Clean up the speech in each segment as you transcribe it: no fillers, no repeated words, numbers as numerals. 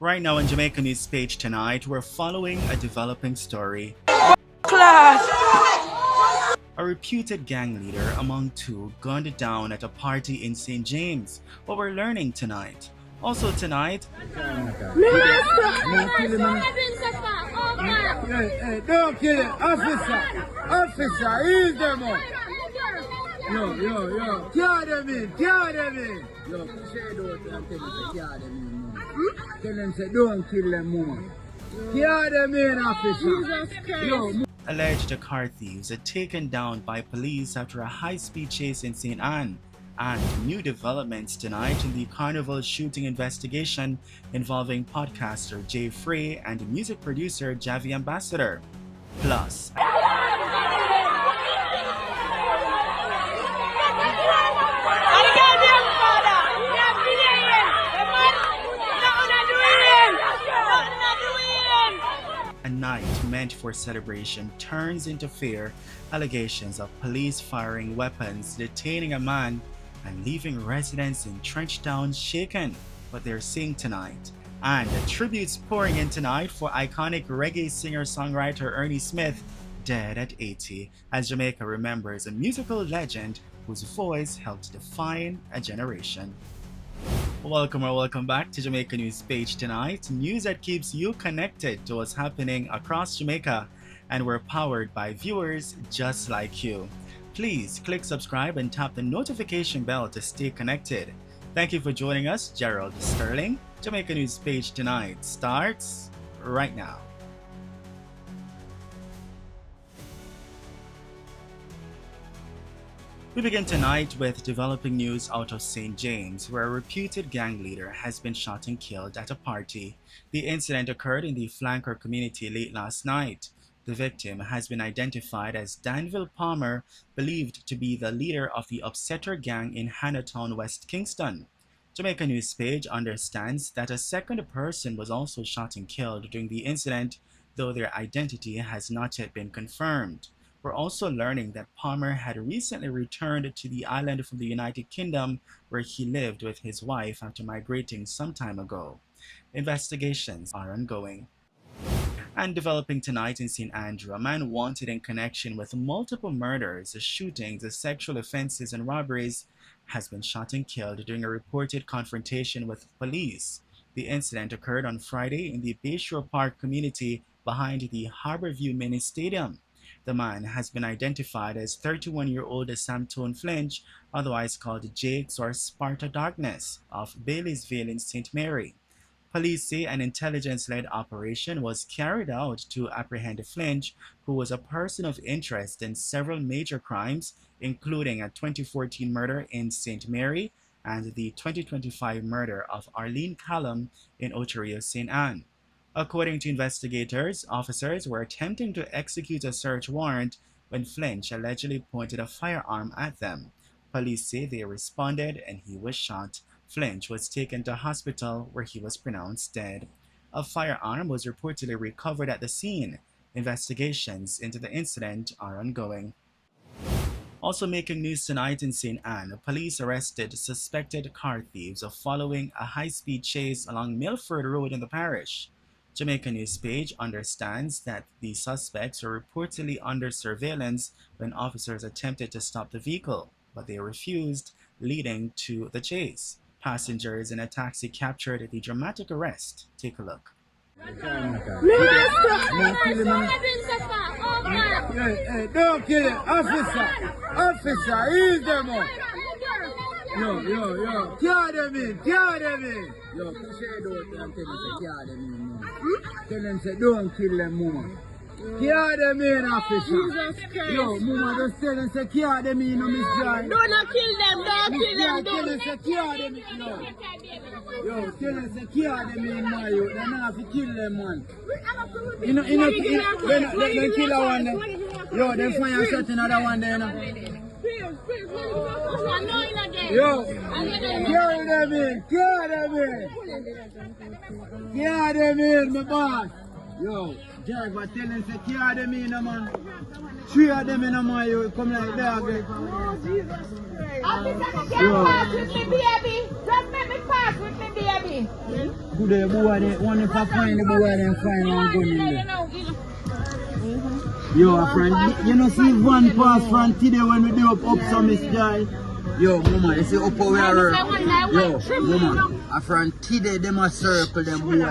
Right now on Jamaica News Page tonight, we're following a developing story. Class! A reputed gang leader among two gunned down at a party in St. James. What we're learning tonight. Also tonight, Don't kill it, officer! Officer, ease them up! Yo, carry them in! Yo, shade out and tell them to carry them in, man. Tell them to don't kill them, mama. Carry them in, officer! Yo, alleged car thieves are taken down by police after a high-speed chase in St. Anne. And new developments tonight in the Carnival shooting investigation involving podcaster Jay Frey and music producer Javi Ambassador. Plus, a night meant for celebration turns into fear. Allegations of police firing weapons, detaining a man, and leaving residents in Trenchtown shaken. What they're seeing tonight. And tributes pouring in tonight for iconic reggae singer-songwriter Ernie Smith, dead at 80, as Jamaica remembers a musical legend whose voice helped define a generation. Welcome back to Jamaica News Page tonight, news that keeps you connected to what's happening across Jamaica, and we're powered by viewers just like you. Please click subscribe and tap the notification bell to stay connected. Thank you for joining us, Gerald Sterling. Jamaica News Page tonight starts right now. We begin tonight with developing news out of St. James, where a reputed gang leader has been shot and killed at a party. The incident occurred in the Flanker community late last night. The victim has been identified as Danville Palmer, believed to be the leader of the Upsetter gang in Hannahtown, West Kingston. Jamaica News Page understands that a second person was also shot and killed during the incident, though their identity has not yet been confirmed. We're also learning that Palmer had recently returned to the island from the United Kingdom, where he lived with his wife after migrating some time ago. Investigations are ongoing. And developing tonight in St. Andrew, a man wanted in connection with multiple murders, shootings, sexual offenses, and robberies has been shot and killed during a reported confrontation with police. The incident occurred on Friday in the Bayshore Park community behind the Harborview Mini Stadium. The man has been identified as 31-year-old Samtone Flinch, otherwise called Jakes or Sparta Darkness, of Baileysville in St. Mary. Police say an intelligence-led operation was carried out to apprehend Flinch, who was a person of interest in several major crimes, including a 2014 murder in St. Mary and the 2025 murder of Arlene Callum in Otario, St. Anne. According to investigators, officers were attempting to execute a search warrant when Flinch allegedly pointed a firearm at them. Police say they responded and he was shot. Flinch was taken to hospital where he was pronounced dead. A firearm was reportedly recovered at the scene. Investigations into the incident are ongoing. Also making news tonight in St. Anne, police arrested suspected car thieves following a high-speed chase along Milford Road in the parish. Jamaica News Page understands that the suspects were reportedly under surveillance when officers attempted to stop the vehicle, but they refused, leading to the chase. Passengers in a taxi captured the dramatic arrest. Take a look. Don't kill it, officer! Officer, ease them up! Yo, carry them in! Yo, shade out and tell them to carry them in, mama. Tell them to don't kill them, mama. Carry them in, officer. Yo, mama, just tell them to carry them in, no, Miss John. Don't kill them, Tell them to carry them in, no. Yo, tell them to carry them in, my youth. They don't have to kill them, man. They kill that one there. Yo, they find a certain other one there, no. Yo, carry them in, my boss. Yo, driver, tell them to carry them in, man. 3 of them in, man, you come like that. Officer, you can't pass with me, baby. Just let me pass with me, baby. Good day, boy. One if I find the boy, then find one gun in there. Yo, friend, you know, see one pass from today when we do up some Miss Joy. Yo, mama, you see up over here. Yo, mama, a friend today, them a circle them boy. I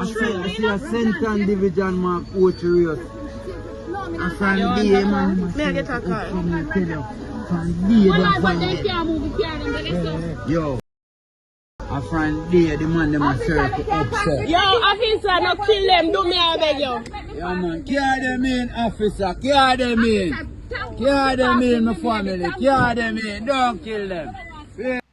see a Central Division mark coach race. A friend D, man. May I get a car? Yo, a friend there, the man them a circle upset. Yo, officer, no kill them, do me I beg you. Yeah man, carry them in, officer, carry them in. Carry them in, my family, carry them in, don't kill them.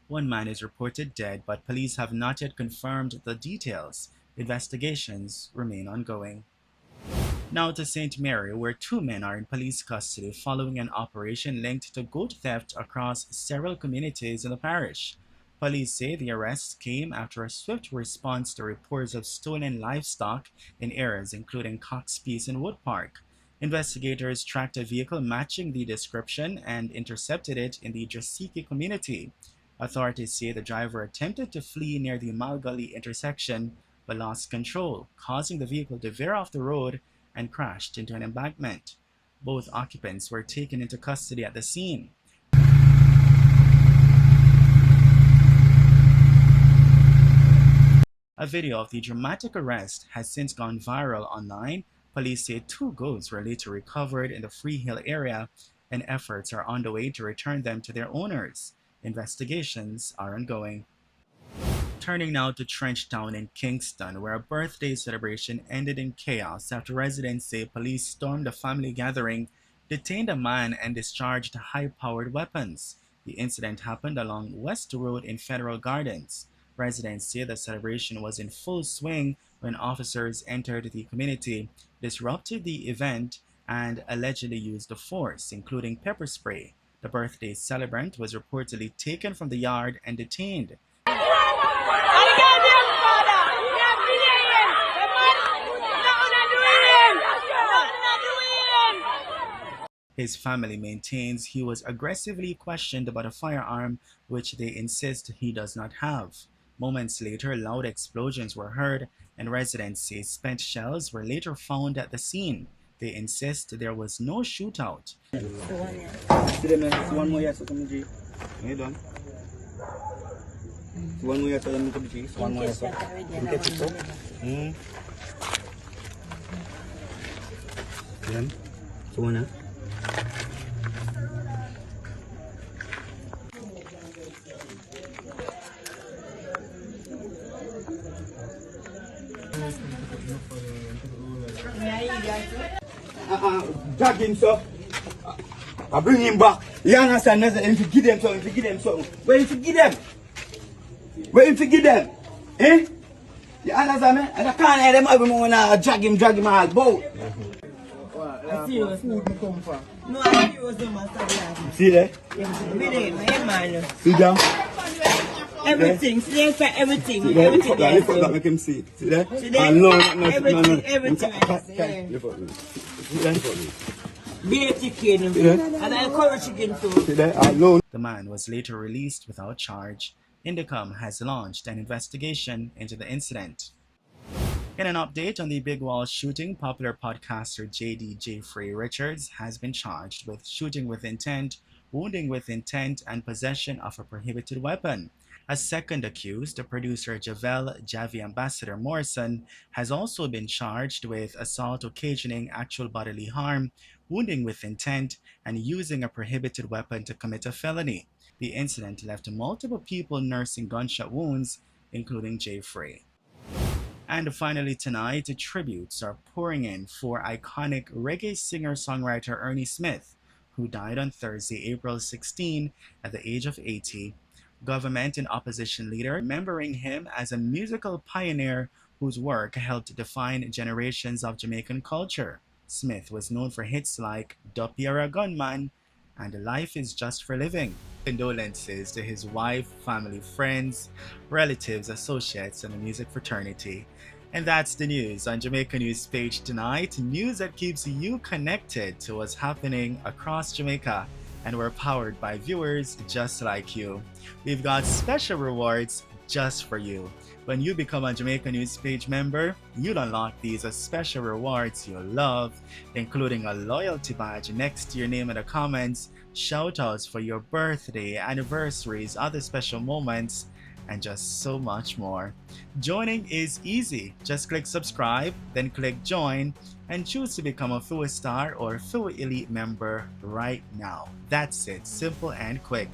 One man is reported dead, but police have not yet confirmed the details. Investigations remain ongoing. Now to St. Mary, where two men are in police custody following an operation linked to goat theft across several communities in the parish. Police say the arrests came after a swift response to reports of stolen livestock in areas including Cox Peace and Wood Park. Investigators tracked a vehicle matching the description and intercepted it in the Jasiki community. Authorities say the driver attempted to flee near the Malgully intersection but lost control, causing the vehicle to veer off the road and crashed into an embankment. Both occupants were taken into custody at the scene. A video of the dramatic arrest has since gone viral online. Police say two goats were later recovered in the Freehill area, and efforts are underway to return them to their owners. Investigations are ongoing. Turning now to Trenchtown in Kingston, where a birthday celebration ended in chaos after residents say police stormed a family gathering, detained a man, and discharged high-powered weapons. The incident happened along West Road in Federal Gardens. Residents say the celebration was in full swing when officers entered the community, disrupted the event, and allegedly used the force, including pepper spray. The birthday celebrant was reportedly taken from the yard and detained. His family maintains he was aggressively questioned about a firearm, which they insist he does not have. Moments later, loud explosions were heard, and residents say spent shells were later found at the scene. They insist there was no shootout. One more year to come, G. You done? One more year to come, G. One more year to come. So one, drag him, sir. I bring him back. You understand? If you give them something, if you give them something. Where if you give them? Where if you give them? Eh? You understand me? And I can't hear them every moment I drag him out. Both. I see where food come from. No, I see what's the master. See there? See down? Everything, see for everything. See there? Lift up that, make him see. See there? See there? No. Everything. Lift up. See there? Beer chicken, and I curry chicken too. See there? Alone. The man was later released without charge. Indicom has launched an investigation into the incident. In an update on the Big Wall shooting, popular podcaster JD Jeffrey Richards has been charged with shooting with intent, wounding with intent, and possession of a prohibited weapon. A second accused, the producer Javi Ambassador Morrison, has also been charged with assault occasioning actual bodily harm, wounding with intent, and using a prohibited weapon to commit a felony. The incident left multiple people nursing gunshot wounds, including Jeffrey. And finally tonight, tributes are pouring in for iconic reggae singer-songwriter Ernie Smith, who died on Thursday, April 16, at the age of 80. Government and opposition leader remembering him as a musical pioneer whose work helped define generations of Jamaican culture. Smith was known for hits like Duppy or a Gunman and Life is Just for Living. Condolences to his wife, family, friends, relatives, associates, and the music fraternity. And that's the news on Jamaica News Page tonight. News that keeps you connected to what's happening across Jamaica. And we're powered by viewers just like you. We've got special rewards just for you. When you become a Jamaica News Page member, you'll unlock these as special rewards you'll love, including a loyalty badge next to your name in the comments, shoutouts for your birthday, anniversaries, other special moments, and just so much more. Joining is easy. Just click subscribe, then click join, and choose to become a Full Star or Full Elite member right now. That's it, simple and quick.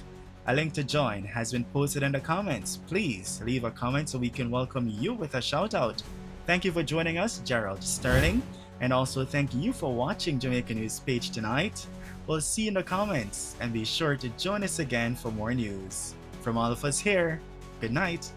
A link to join has been posted in the comments. Please leave a comment so we can welcome you with a shout out. Thank you for joining us, Gerald Sterling, and also thank you for watching Jamaica News Page tonight. We'll see you in the comments, and be sure to join us again for more news. From all of us here, good night.